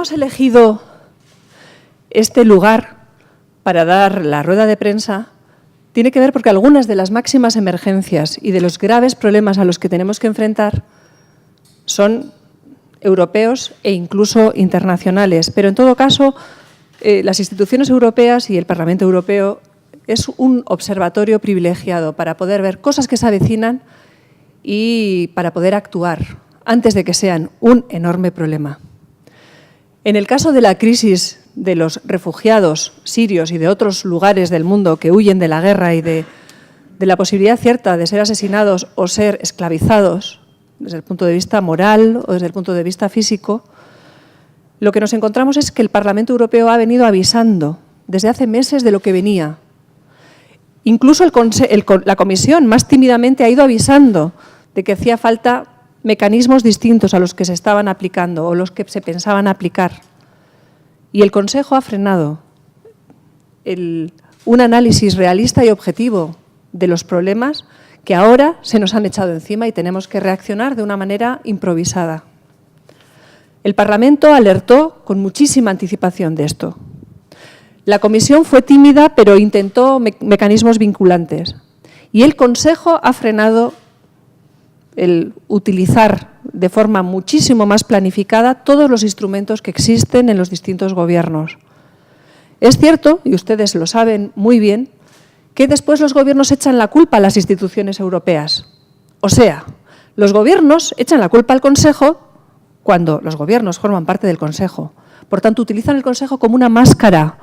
hemos elegido este lugar para dar la rueda de prensa tiene que ver porque algunas de las máximas emergencias y de los graves problemas a los que tenemos que enfrentar son europeos e incluso internacionales. Pero en todo caso, las instituciones europeas y el Parlamento Europeo es un observatorio privilegiado para poder ver cosas que se avecinan y para poder actuar antes de que sean un enorme problema. En el caso de la crisis de los refugiados sirios y de otros lugares del mundo que huyen de la guerra y de la posibilidad cierta de ser asesinados o ser esclavizados, desde el punto de vista moral o desde el punto de vista físico, lo que nos encontramos es que el Parlamento Europeo ha venido avisando desde hace meses de lo que venía. Incluso la Comisión más tímidamente ha ido avisando de que hacía falta mecanismos distintos a los que se estaban aplicando o los que se pensaban aplicar. Y el Consejo ha frenado un análisis realista y objetivo de los problemas que ahora se nos han echado encima y tenemos que reaccionar de una manera improvisada. El Parlamento alertó con muchísima anticipación de esto. La Comisión fue tímida, pero intentó mecanismos vinculantes. Y el Consejo ha frenado el utilizar de forma muchísimo más planificada todos los instrumentos que existen en los distintos gobiernos. Es cierto, y ustedes lo saben muy bien, que después los gobiernos echan la culpa a las instituciones europeas. O sea, los gobiernos echan la culpa al Consejo cuando los gobiernos forman parte del Consejo. Por tanto, utilizan el Consejo como una máscara,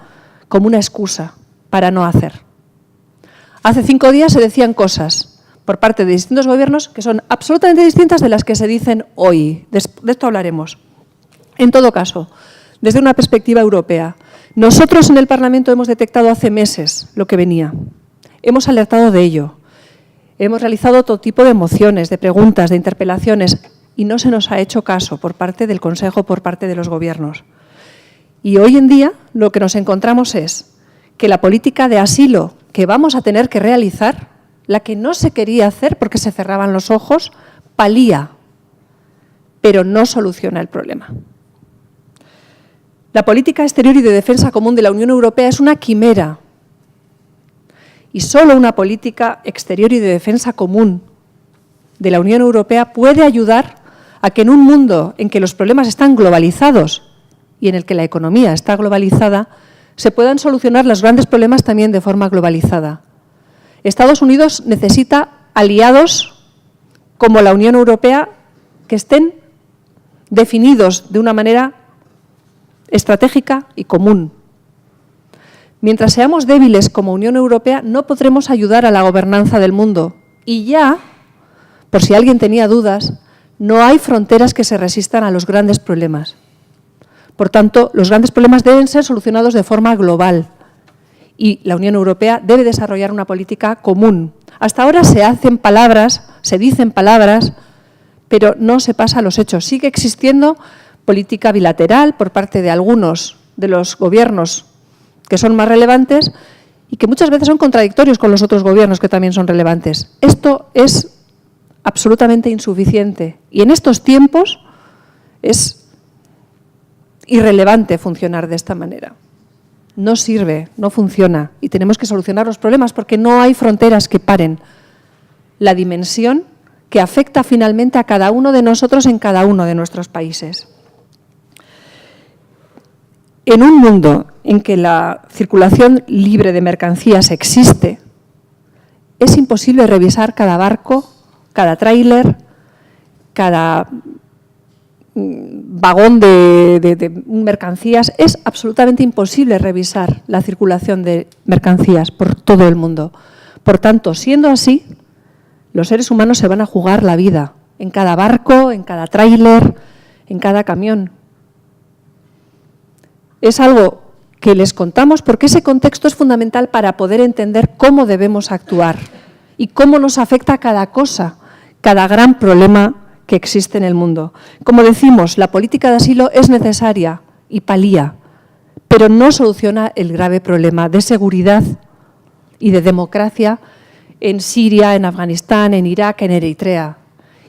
como una excusa para no hacer. Hace 5 días se decían cosas por parte de distintos gobiernos que son absolutamente distintas de las que se dicen hoy. De esto hablaremos. En todo caso, desde una perspectiva europea, nosotros en el Parlamento hemos detectado hace meses lo que venía. Hemos alertado de ello. Hemos realizado todo tipo de mociones, de preguntas, de interpelaciones y no se nos ha hecho caso por parte del Consejo, por parte de los gobiernos. Y hoy en día lo que nos encontramos es que la política de asilo que vamos a tener que realizar, la que no se quería hacer porque se cerraban los ojos, palía, pero no soluciona el problema. La política exterior y de defensa común de la Unión Europea es una quimera y solo una política exterior y de defensa común de la Unión Europea puede ayudar a que en un mundo en que los problemas están globalizados y en el que la economía está globalizada, se puedan solucionar los grandes problemas también de forma globalizada. Estados Unidos necesita aliados como la Unión Europea que estén definidos de una manera estratégica y común. Mientras seamos débiles como Unión Europea, no podremos ayudar a la gobernanza del mundo. Y ya, por si alguien tenía dudas, no hay fronteras que se resistan a los grandes problemas. Por tanto, los grandes problemas deben ser solucionados de forma global. Y la Unión Europea debe desarrollar una política común. Hasta ahora se hacen palabras, se dicen palabras, pero no se pasa a los hechos. Sigue existiendo política bilateral por parte de algunos de los gobiernos que son más relevantes y que muchas veces son contradictorios con los otros gobiernos que también son relevantes. Esto es absolutamente insuficiente y en estos tiempos es irrelevante funcionar de esta manera. No sirve, no funciona y tenemos que solucionar los problemas porque no hay fronteras que paren la dimensión que afecta finalmente a cada uno de nosotros en cada uno de nuestros países. En un mundo en que la circulación libre de mercancías existe, es imposible revisar cada barco, cada tráiler, cada vagón de mercancías. Es absolutamente imposible revisar la circulación de mercancías por todo el mundo. Por tanto, siendo así, los seres humanos se van a jugar la vida en cada barco, en cada tráiler, en cada camión. Es algo que les contamos porque ese contexto es fundamental para poder entender cómo debemos actuar y cómo nos afecta cada cosa, cada gran problema que existe en el mundo. Como decimos, la política de asilo es necesaria y palía, pero no soluciona el grave problema de seguridad y de democracia en Siria, en Afganistán, en Irak, en Eritrea.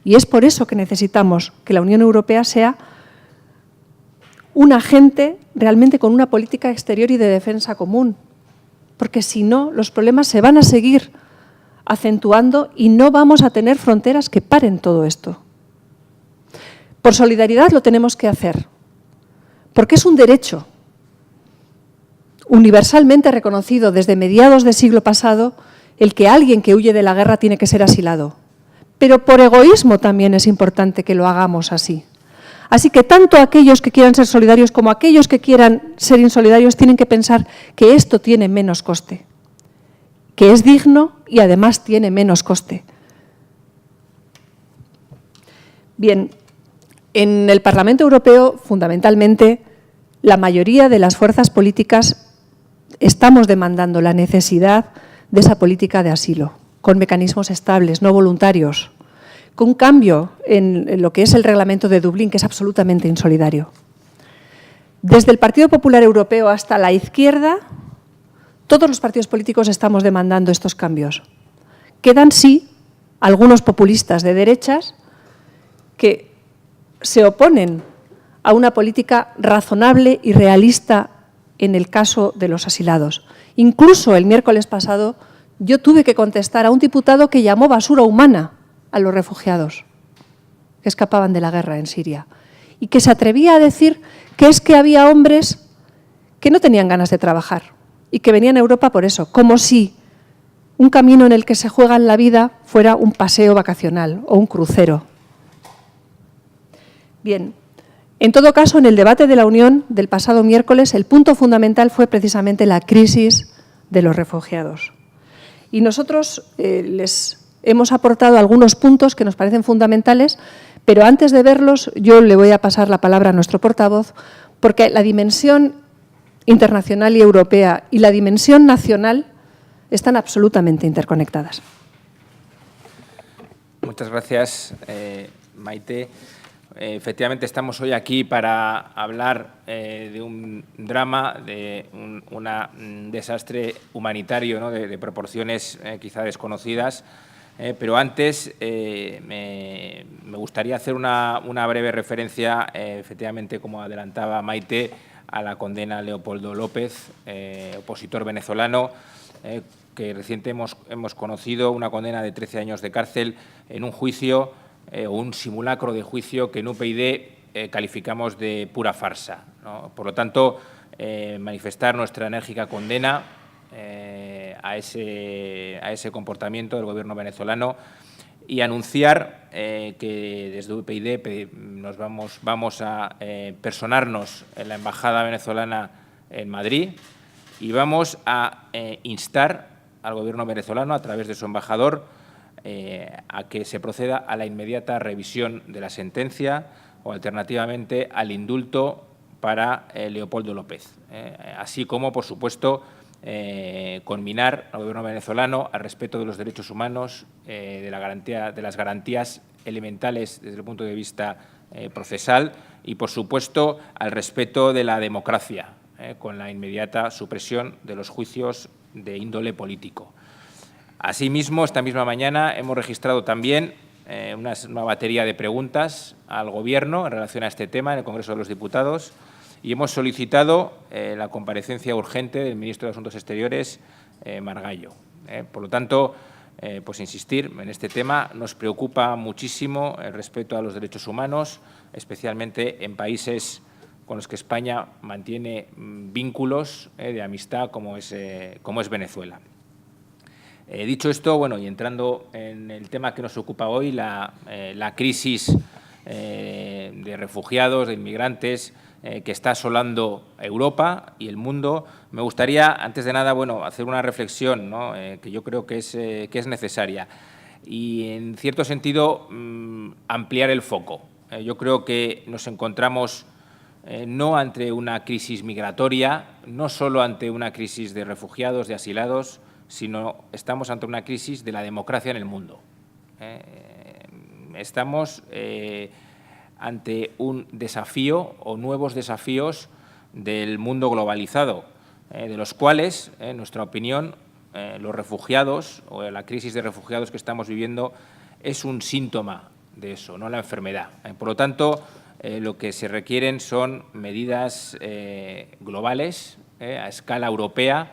Y es por eso que necesitamos que la Unión Europea sea un agente realmente con una política exterior y de defensa común, porque si no, los problemas se van a seguir acentuando y no vamos a tener fronteras que paren todo esto. Por solidaridad lo tenemos que hacer, porque es un derecho universalmente reconocido desde mediados del siglo pasado el que alguien que huye de la guerra tiene que ser asilado. Pero por egoísmo también es importante que lo hagamos así. Así que tanto aquellos que quieran ser solidarios como aquellos que quieran ser insolidarios tienen que pensar que esto tiene menos coste, que es digno y además tiene menos coste. Bien, en el Parlamento Europeo, fundamentalmente, la mayoría de las fuerzas políticas estamos demandando la necesidad de esa política de asilo, con mecanismos estables, no voluntarios, con un cambio en lo que es el reglamento de Dublín, que es absolutamente insolidario. Desde el Partido Popular Europeo hasta la izquierda, todos los partidos políticos estamos demandando estos cambios. Quedan, sí, algunos populistas de derechas que se oponen a una política razonable y realista en el caso de los asilados. Incluso el miércoles pasado yo tuve que contestar a un diputado que llamó basura humana a los refugiados que escapaban de la guerra en Siria y que se atrevía a decir que es que había hombres que no tenían ganas de trabajar y que venían a Europa por eso, como si un camino en el que se juegan la vida fuera un paseo vacacional o un crucero. Bien, en todo caso, en el debate de la Unión del pasado miércoles, el punto fundamental fue precisamente la crisis de los refugiados. Y nosotros les hemos aportado algunos puntos que nos parecen fundamentales, pero antes de verlos yo le voy a pasar la palabra a nuestro portavoz, porque la dimensión internacional y europea y la dimensión nacional están absolutamente interconectadas. Muchas gracias, Maite. Efectivamente, estamos hoy aquí para hablar de un drama, de un desastre humanitario, ¿no? de proporciones quizá desconocidas. Pero antes me gustaría hacer una breve referencia, efectivamente, como adelantaba Maite, a la condena a Leopoldo López, opositor venezolano, que recientemente hemos conocido una condena de 13 años de cárcel en un juicio o un simulacro de juicio que en UPyD calificamos de pura farsa, ¿no? Por lo tanto, manifestar nuestra enérgica condena a ese comportamiento del Gobierno venezolano y anunciar que desde UPyD nos vamos a personarnos en la Embajada venezolana en Madrid y vamos a instar al Gobierno venezolano, a través de su embajador, a que se proceda a la inmediata revisión de la sentencia o, alternativamente, al indulto para Leopoldo López, así como, por supuesto, conminar al Gobierno venezolano al respeto de los derechos humanos, de las garantías elementales desde el punto de vista procesal y, por supuesto, al respeto de la democracia, con la inmediata supresión de los juicios de índole político. Asimismo, esta misma mañana hemos registrado también una batería de preguntas al Gobierno en relación a este tema en el Congreso de los Diputados y hemos solicitado la comparecencia urgente del ministro de Asuntos Exteriores, Margallo. Por lo tanto, pues insistir en este tema. Nos preocupa muchísimo el respeto a los derechos humanos, especialmente en países con los que España mantiene vínculos de amistad como es Venezuela. Dicho esto, bueno, y entrando en el tema que nos ocupa hoy, la crisis de refugiados, de inmigrantes que está asolando Europa y el mundo, me gustaría, antes de nada, bueno, hacer una reflexión, ¿no? Que yo creo que es necesaria y, en cierto sentido, ampliar el foco. Yo creo que nos encontramos no ante una crisis migratoria, no solo ante una crisis de refugiados, de asilados, sino estamos ante una crisis de la democracia en el mundo. Estamos ante un desafío o nuevos desafíos del mundo globalizado, de los cuales, en nuestra opinión, los refugiados o la crisis de refugiados que estamos viviendo es un síntoma de eso, no la enfermedad. Por lo tanto, lo que se requieren son medidas globales a escala europea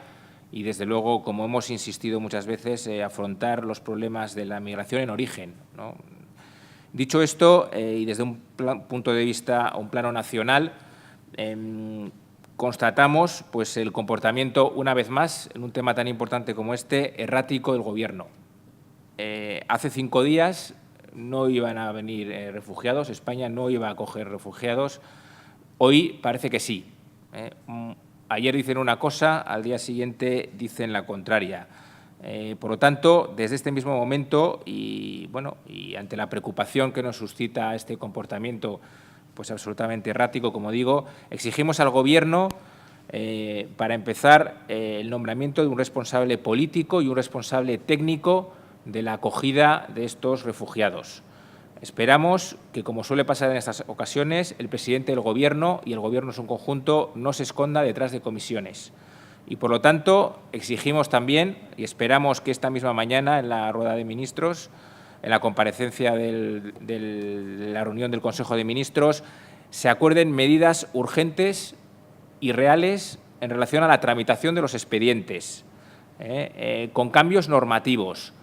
y, desde luego, como hemos insistido muchas veces, afrontar los problemas de la migración en origen, ¿no? Dicho esto, y desde un punto de vista, un plano nacional, constatamos pues, el comportamiento, una vez más, en un tema tan importante como este, errático del Gobierno. Hace 5 días no iban a venir refugiados, España no iba a acoger refugiados, hoy parece que sí. Ayer dicen una cosa, al día siguiente dicen la contraria. Por lo tanto, desde este mismo momento y ante la preocupación que nos suscita este comportamiento pues absolutamente errático, como digo, exigimos al Gobierno, para empezar, el nombramiento de un responsable político y un responsable técnico de la acogida de estos refugiados. Esperamos que, como suele pasar en estas ocasiones, el presidente del Gobierno y el Gobierno en su conjunto no se esconda detrás de comisiones. Y, por lo tanto, exigimos también, y esperamos que esta misma mañana, en la rueda de ministros, en la comparecencia de la reunión del Consejo de Ministros, se acuerden medidas urgentes y reales en relación a la tramitación de los expedientes, con cambios normativos,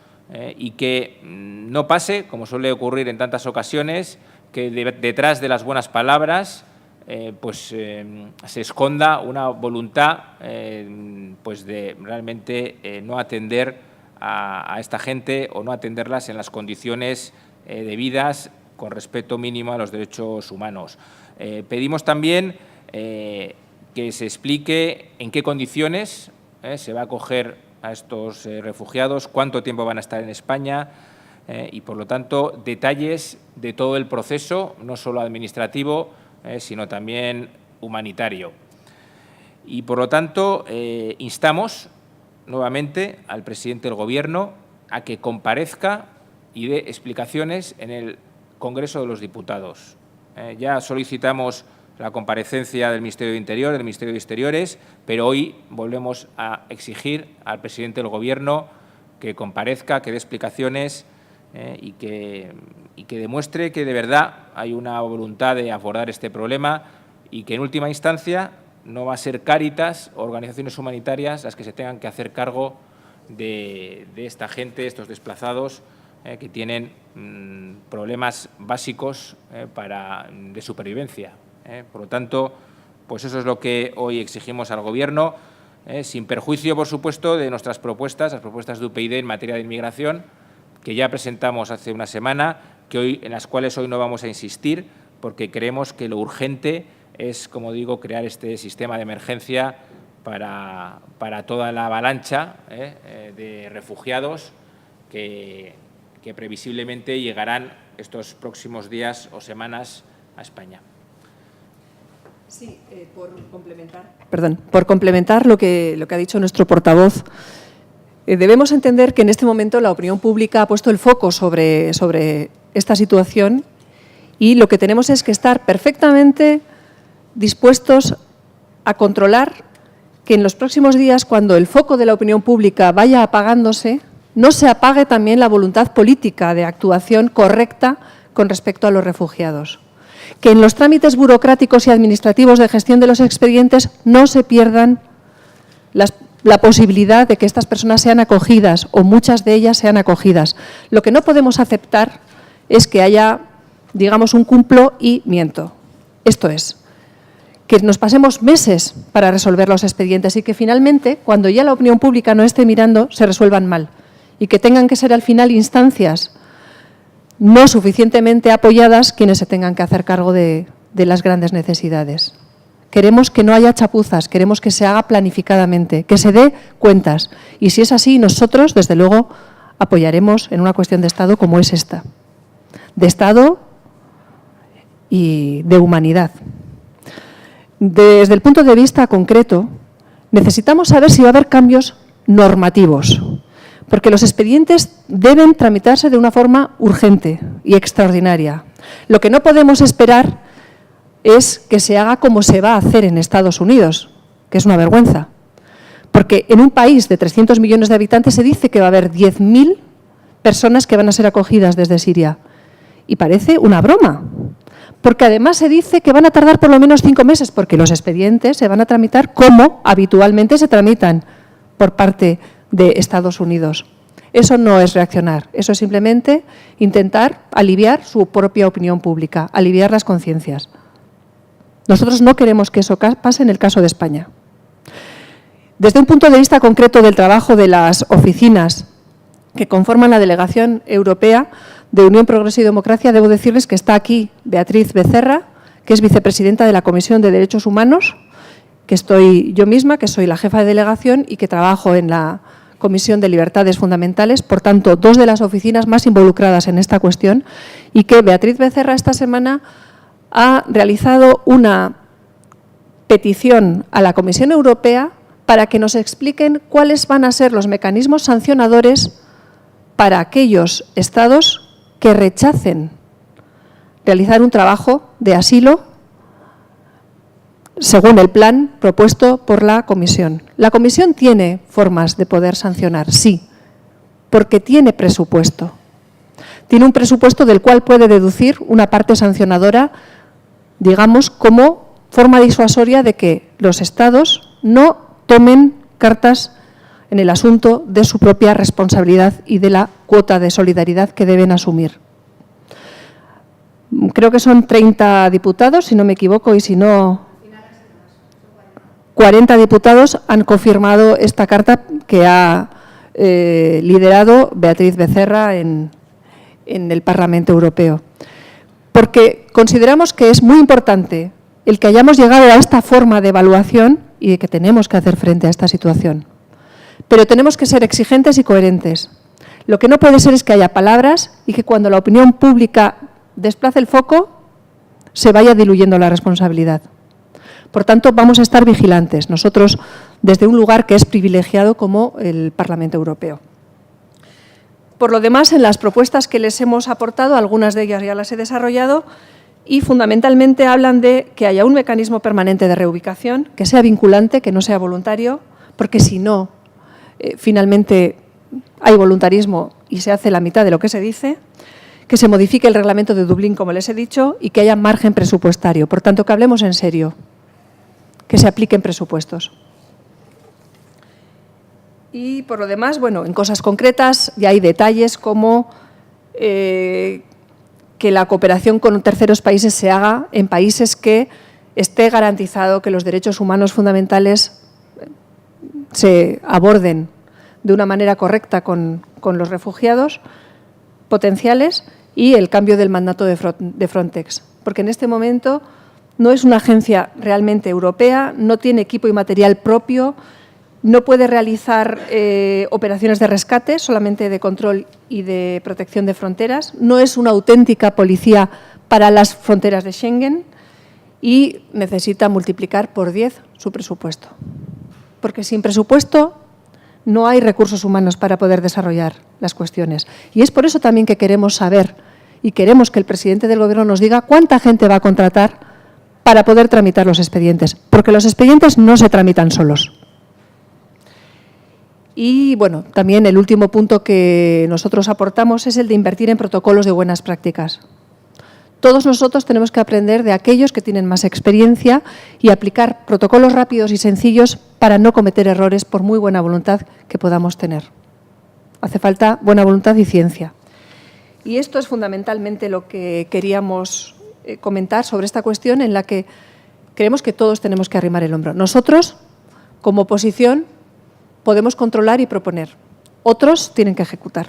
y que no pase, como suele ocurrir en tantas ocasiones, que detrás de las buenas palabras se esconda una voluntad pues de realmente no atender a esta gente o no atenderlas en las condiciones debidas, con respeto mínimo a los derechos humanos. Pedimos también que se explique en qué condiciones se va a acoger a estos refugiados, cuánto tiempo van a estar en España y, por lo tanto, detalles de todo el proceso, no solo administrativo, sino también humanitario. Y, por lo tanto, instamos nuevamente al presidente del Gobierno a que comparezca y dé explicaciones en el Congreso de los Diputados. Ya solicitamos la comparecencia del Ministerio de Interior, del Ministerio de Exteriores, pero hoy volvemos a exigir al presidente del Gobierno que comparezca, que dé explicaciones y que demuestre que de verdad hay una voluntad de abordar este problema y que, en última instancia, no va a ser Cáritas o organizaciones humanitarias las que se tengan que hacer cargo de esta gente, estos desplazados, que tienen problemas básicos de supervivencia. Por lo tanto, pues eso es lo que hoy exigimos al Gobierno, sin perjuicio, por supuesto, de nuestras propuestas, las propuestas de UPyD en materia de inmigración, que ya presentamos hace una semana, en las cuales hoy no vamos a insistir, porque creemos que lo urgente es, como digo, crear este sistema de emergencia para toda la avalancha de refugiados que previsiblemente llegarán estos próximos días o semanas a España. Sí, por complementar lo que ha dicho nuestro portavoz, debemos entender que en este momento la opinión pública ha puesto el foco sobre esta situación y lo que tenemos es que estar perfectamente dispuestos a controlar que en los próximos días, cuando el foco de la opinión pública vaya apagándose, no se apague también la voluntad política de actuación correcta con respecto a los refugiados. Que en los trámites burocráticos y administrativos de gestión de los expedientes no se pierdan la posibilidad de que estas personas sean acogidas o muchas de ellas sean acogidas. Lo que no podemos aceptar es que haya, digamos, un cumplo y miento. Esto es, que nos pasemos meses para resolver los expedientes y que finalmente, cuando ya la opinión pública no esté mirando, se resuelvan mal y que tengan que ser al final instancias no suficientemente apoyadas quienes se tengan que hacer cargo de las grandes necesidades. Queremos que no haya chapuzas, queremos que se haga planificadamente, que se dé cuentas. Y si es así, nosotros, desde luego, apoyaremos en una cuestión de Estado como es esta. De Estado y de humanidad. Desde el punto de vista concreto, necesitamos saber si va a haber cambios normativos, porque los expedientes deben tramitarse de una forma urgente y extraordinaria. Lo que no podemos esperar es que se haga como se va a hacer en Estados Unidos, que es una vergüenza. Porque en un país de 300 millones de habitantes se dice que va a haber 10.000 personas que van a ser acogidas desde Siria. Y parece una broma. porque además se dice que van a tardar por lo menos 5 meses, porque los expedientes se van a tramitar como habitualmente se tramitan por parte de Estados Unidos. Eso no es reaccionar, eso es simplemente intentar aliviar su propia opinión pública, aliviar las conciencias. Nosotros no queremos que eso pase en el caso de España. Desde un punto de vista concreto del trabajo de las oficinas que conforman la Delegación Europea de Unión, Progreso y Democracia, debo decirles que está aquí Beatriz Becerra, que es vicepresidenta de la Comisión de Derechos Humanos, que estoy yo misma, que soy la jefa de delegación y que trabajo en la Comisión de Libertades Fundamentales, por tanto, 2 de las oficinas más involucradas en esta cuestión, y que Beatriz Becerra esta semana ha realizado una petición a la Comisión Europea para que nos expliquen cuáles van a ser los mecanismos sancionadores para aquellos Estados que rechacen realizar un trabajo de asilo según el plan propuesto por la Comisión. La Comisión tiene formas de poder sancionar, sí, porque tiene presupuesto. Tiene un presupuesto del cual puede deducir una parte sancionadora, digamos, como forma disuasoria de que los Estados no tomen cartas en el asunto de su propia responsabilidad y de la cuota de solidaridad que deben asumir. Creo que son 30 diputados, si no me equivoco, y si no, 40 diputados han confirmado esta carta que ha liderado Beatriz Becerra en el Parlamento Europeo. Porque consideramos que es muy importante el que hayamos llegado a esta forma de evaluación y de que tenemos que hacer frente a esta situación. Pero tenemos que ser exigentes y coherentes. Lo que no puede ser es que haya palabras y que cuando la opinión pública desplace el foco, se vaya diluyendo la responsabilidad. Por tanto, vamos a estar vigilantes, nosotros desde un lugar que es privilegiado como el Parlamento Europeo. Por lo demás, en las propuestas que les hemos aportado, algunas de ellas ya las he desarrollado, y fundamentalmente hablan de que haya un mecanismo permanente de reubicación, que sea vinculante, que no sea voluntario, porque si no, finalmente hay voluntarismo y se hace la mitad de lo que se dice, que se modifique el reglamento de Dublín, como les he dicho, y que haya margen presupuestario. Por tanto, que hablemos en serio, que se apliquen presupuestos. Y por lo demás, bueno, en cosas concretas ya hay detalles como que la cooperación con terceros países se haga en países que esté garantizado que los derechos humanos fundamentales se aborden de una manera correcta con los refugiados potenciales y el cambio del mandato de Frontex. Porque en este momento no es una agencia realmente europea, no tiene equipo y material propio, no puede realizar operaciones de rescate, solamente de control y de protección de fronteras, no es una auténtica policía para las fronteras de Schengen y necesita multiplicar por 10 su presupuesto. Porque sin presupuesto no hay recursos humanos para poder desarrollar las cuestiones. Y es por eso también que queremos saber y queremos que el presidente del Gobierno nos diga cuánta gente va a contratar para poder tramitar los expedientes, porque los expedientes no se tramitan solos. Y, bueno, también el último punto que nosotros aportamos es el de invertir en protocolos de buenas prácticas. Todos nosotros tenemos que aprender de aquellos que tienen más experiencia y aplicar protocolos rápidos y sencillos para no cometer errores por muy buena voluntad que podamos tener. Hace falta buena voluntad y ciencia. Y esto es fundamentalmente lo que queríamos comentar sobre esta cuestión en la que creemos que todos tenemos que arrimar el hombro. Nosotros, como oposición, podemos controlar y proponer. Otros tienen que ejecutar.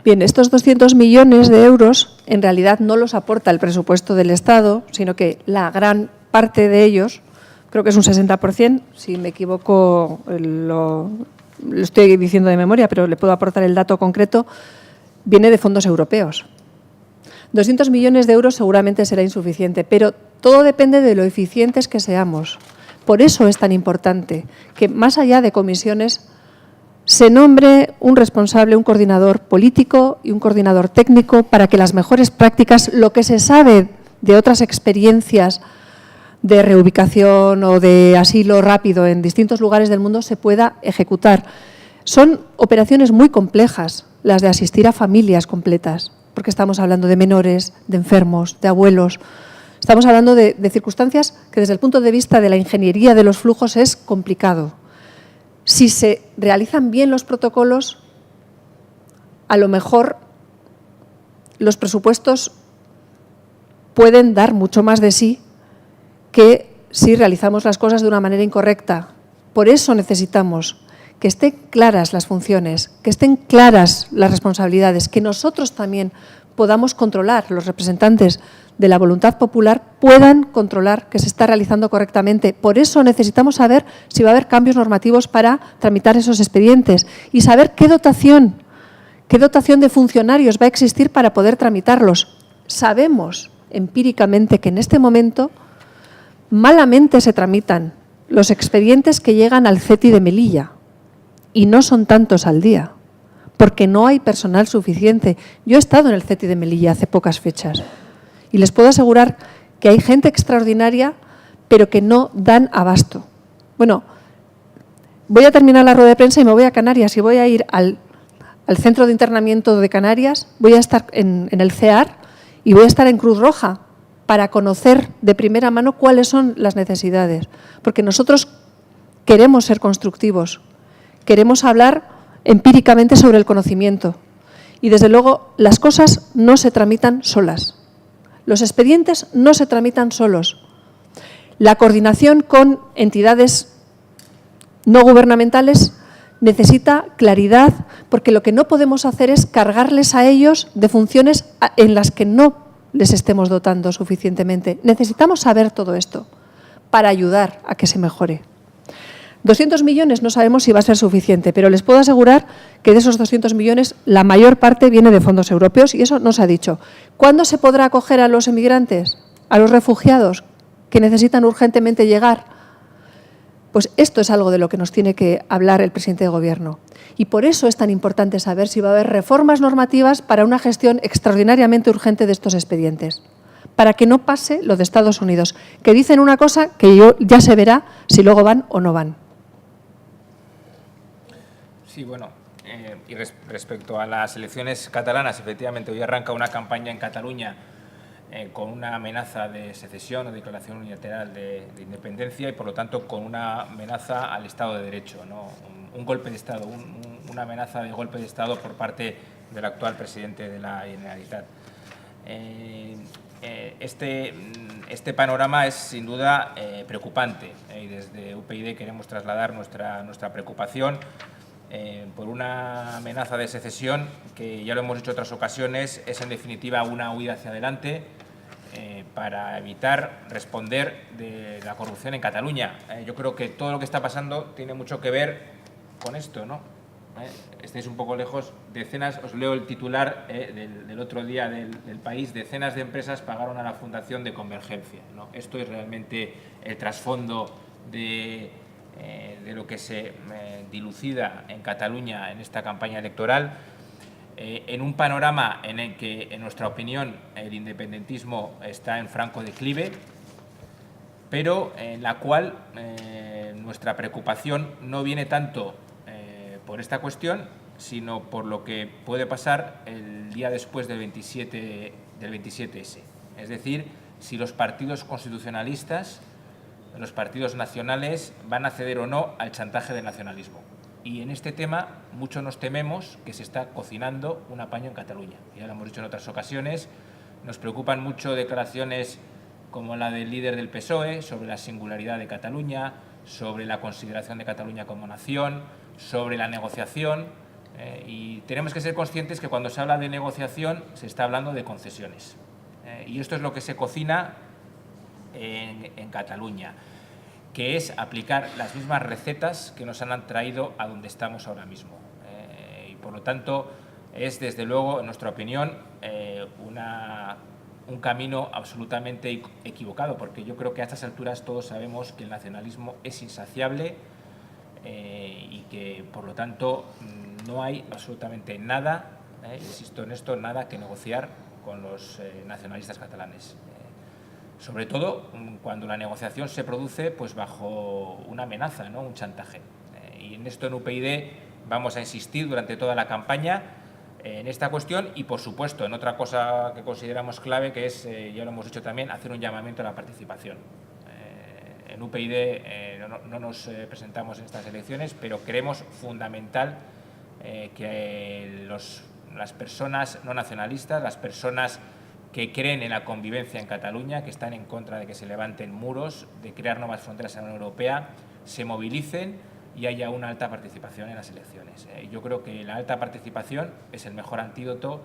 Bien, estos 200 millones de euros en realidad no los aporta el presupuesto del Estado, sino que la gran parte de ellos, creo que es un 60%, si me equivoco lo estoy diciendo de memoria, pero le puedo aportar el dato concreto, viene de fondos europeos. 200 millones de euros seguramente será insuficiente, pero todo depende de lo eficientes que seamos. Por eso es tan importante que, más allá de comisiones, se nombre un responsable, un coordinador político y un coordinador técnico para que las mejores prácticas, lo que se sabe de otras experiencias de reubicación o de asilo rápido en distintos lugares del mundo, se pueda ejecutar. Son operaciones muy complejas las de asistir a familias completas, porque estamos hablando de menores, de enfermos, de abuelos. Estamos hablando de circunstancias que desde el punto de vista de la ingeniería de los flujos es complicado. Si se realizan bien los protocolos, a lo mejor los presupuestos pueden dar mucho más de sí que si realizamos las cosas de una manera incorrecta. Por eso necesitamos que estén claras las funciones, que estén claras las responsabilidades, que nosotros también podamos controlar, los representantes de la voluntad popular puedan controlar que se está realizando correctamente. Por eso necesitamos saber si va a haber cambios normativos para tramitar esos expedientes y saber qué dotación de funcionarios va a existir para poder tramitarlos. Sabemos empíricamente que en este momento malamente se tramitan los expedientes que llegan al CETI de Melilla y no son tantos al día, porque no hay personal suficiente. Yo he estado en el CETI de Melilla hace pocas fechas y les puedo asegurar que hay gente extraordinaria, pero que no dan abasto. Bueno, voy a terminar la rueda de prensa y me voy a Canarias y voy a ir al centro de internamiento de Canarias, voy a estar en el CEAR y voy a estar en Cruz Roja para conocer de primera mano cuáles son las necesidades, porque nosotros queremos ser constructivos, queremos hablar empíricamente sobre el conocimiento y, desde luego, las cosas no se tramitan solas. Los expedientes no se tramitan solos. La coordinación con entidades no gubernamentales necesita claridad, porque lo que no podemos hacer es cargarles a ellos de funciones en las que no les estemos dotando suficientemente. Necesitamos saber todo esto para ayudar a que se mejore. 200 millones no sabemos si va a ser suficiente, pero les puedo asegurar que de esos 200 millones la mayor parte viene de fondos europeos y eso no se ha dicho. ¿Cuándo se podrá acoger a los emigrantes, a los refugiados que necesitan urgentemente llegar? Pues esto es algo de lo que nos tiene que hablar el presidente de Gobierno. Y por eso es tan importante saber si va a haber reformas normativas para una gestión extraordinariamente urgente de estos expedientes, para que no pase lo de Estados Unidos, que dicen una cosa que ya se verá si luego van o no van. Sí, bueno, y respecto a las elecciones catalanas, efectivamente, hoy arranca una campaña en Cataluña con una amenaza de secesión o declaración unilateral de independencia y, por lo tanto, con una amenaza al Estado de Derecho, ¿no? Un golpe de Estado, una amenaza de golpe de Estado por parte del actual presidente de la Generalitat. Este panorama es sin duda preocupante y desde UPyD queremos trasladar nuestra preocupación por una amenaza de secesión que, ya lo hemos dicho en otras ocasiones, es en definitiva una huida hacia adelante para evitar responder de la corrupción en Cataluña. Yo creo que todo lo que está pasando tiene mucho que ver con esto, ¿no? Estáis un poco lejos. Decenas, os leo el titular del otro día del País: decenas de empresas pagaron a la Fundación de Convergencia, ¿no? Esto es realmente el trasfondo de lo que se dilucida en Cataluña en esta campaña electoral, en un panorama en el que, en nuestra opinión, el independentismo está en franco declive, pero en la cual nuestra preocupación no viene tanto por esta cuestión, sino por lo que puede pasar el día después del 27S. Es decir, si los partidos constitucionalistas, los partidos nacionales, van a ceder o no al chantaje del nacionalismo. Y en este tema mucho nos tememos que se está cocinando un apaño en Cataluña. Ya lo hemos dicho en otras ocasiones, nos preocupan mucho declaraciones como la del líder del PSOE sobre la singularidad de Cataluña, sobre la consideración de Cataluña como nación, sobre la negociación, Y tenemos que ser conscientes que cuando se habla de negociación se está hablando de concesiones. Y esto es lo que se cocina en Cataluña, que es aplicar las mismas recetas que nos han traído a donde estamos ahora mismo. Y por lo tanto, es desde luego, en nuestra opinión, un camino absolutamente equivocado, porque yo creo que a estas alturas todos sabemos que el nacionalismo es insaciable y que, por lo tanto, no hay absolutamente nada, insisto en esto, nada que negociar con los nacionalistas catalanes. Sobre todo cuando la negociación se produce pues bajo una amenaza, ¿no? Un chantaje. Y en esto en UPyD vamos a insistir durante toda la campaña en esta cuestión y, por supuesto, en otra cosa que consideramos clave, que es, ya lo hemos dicho también, hacer un llamamiento a la participación. En UPyD no nos presentamos en estas elecciones, pero creemos fundamental que las personas no nacionalistas, las personas que creen en la convivencia en Cataluña, que están en contra de que se levanten muros, de crear nuevas fronteras en la Unión Europea, se movilicen y haya una alta participación en las elecciones. Yo creo que la alta participación es el mejor antídoto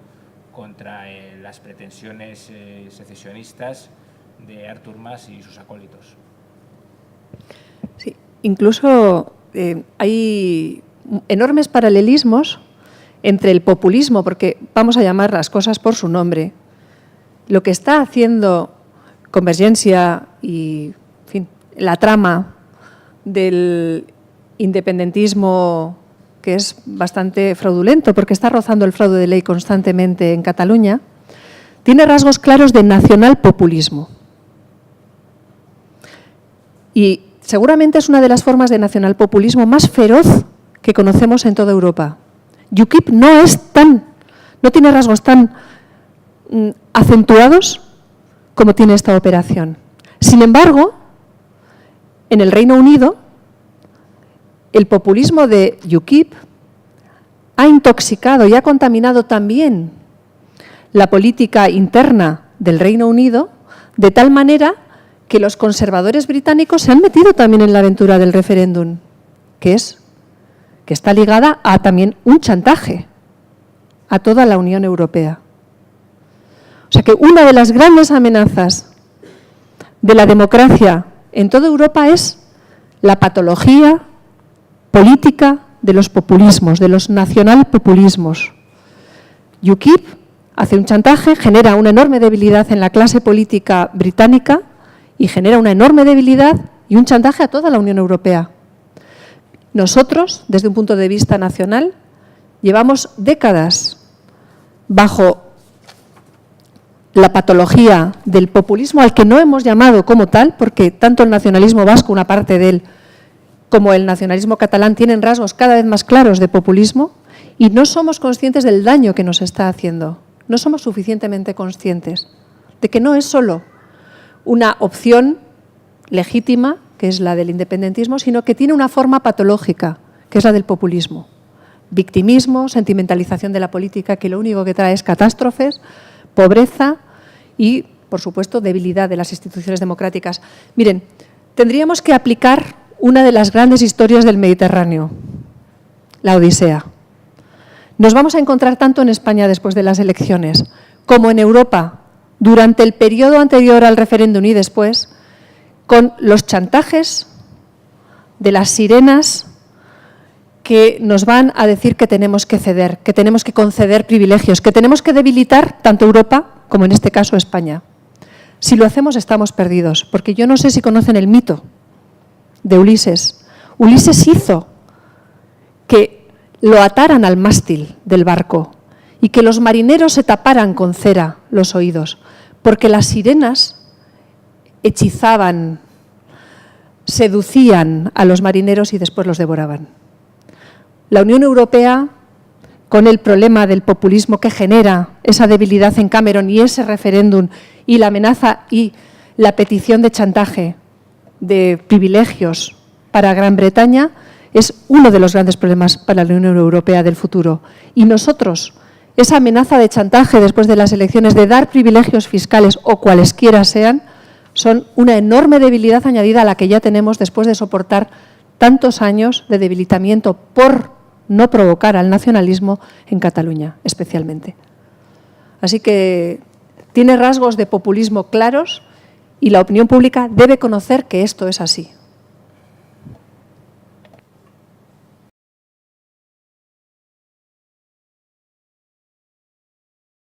contra las pretensiones secesionistas de Artur Mas y sus acólitos. Sí, incluso hay enormes paralelismos entre el populismo, porque vamos a llamar las cosas por su nombre. Lo que está haciendo Convergencia y, en fin, la trama del independentismo, que es bastante fraudulento, porque está rozando el fraude de ley constantemente en Cataluña, tiene rasgos claros de nacionalpopulismo. Y seguramente es una de las formas de nacionalpopulismo más feroz que conocemos en toda Europa. UKIP no tiene rasgos tan acentuados como tiene esta operación. Sin embargo, en el Reino Unido, el populismo de UKIP ha intoxicado y ha contaminado también la política interna del Reino Unido, de tal manera que los conservadores británicos se han metido también en la aventura del referéndum, que está ligada a también un chantaje a toda la Unión Europea. O sea que una de las grandes amenazas de la democracia en toda Europa es la patología política de los populismos, de los nacionalpopulismos. UKIP hace un chantaje, genera una enorme debilidad en la clase política británica y genera una enorme debilidad y un chantaje a toda la Unión Europea. Nosotros, desde un punto de vista nacional, llevamos décadas bajo la patología del populismo, al que no hemos llamado como tal, porque tanto el nacionalismo vasco, una parte de él, como el nacionalismo catalán tienen rasgos cada vez más claros de populismo y no somos conscientes del daño que nos está haciendo. No somos suficientemente conscientes de que no es solo una opción legítima, que es la del independentismo, sino que tiene una forma patológica, que es la del populismo. Victimismo, sentimentalización de la política, que lo único que trae es catástrofes, pobreza y, por supuesto, debilidad de las instituciones democráticas. Miren, tendríamos que aplicar una de las grandes historias del Mediterráneo, la Odisea. Nos vamos a encontrar tanto en España después de las elecciones como en Europa durante el periodo anterior al referéndum y después, con los chantajes de las sirenas que nos van a decir que tenemos que ceder, que tenemos que conceder privilegios, que tenemos que debilitar tanto Europa como en este caso España. Si lo hacemos estamos perdidos, porque yo no sé si conocen el mito de Ulises. Ulises hizo que lo ataran al mástil del barco y que los marineros se taparan con cera los oídos, porque las sirenas hechizaban, seducían a los marineros y después los devoraban. La Unión Europea, con el problema del populismo que genera esa debilidad en Cameron y ese referéndum y la amenaza y la petición de chantaje de privilegios para Gran Bretaña, es uno de los grandes problemas para la Unión Europea del futuro. Y nosotros, esa amenaza de chantaje después de las elecciones, de dar privilegios fiscales o cualesquiera sean, son una enorme debilidad añadida a la que ya tenemos después de soportar tantos años de debilitamiento por no provocar al nacionalismo en Cataluña, especialmente. Así que tiene rasgos de populismo claros y la opinión pública debe conocer que esto es así.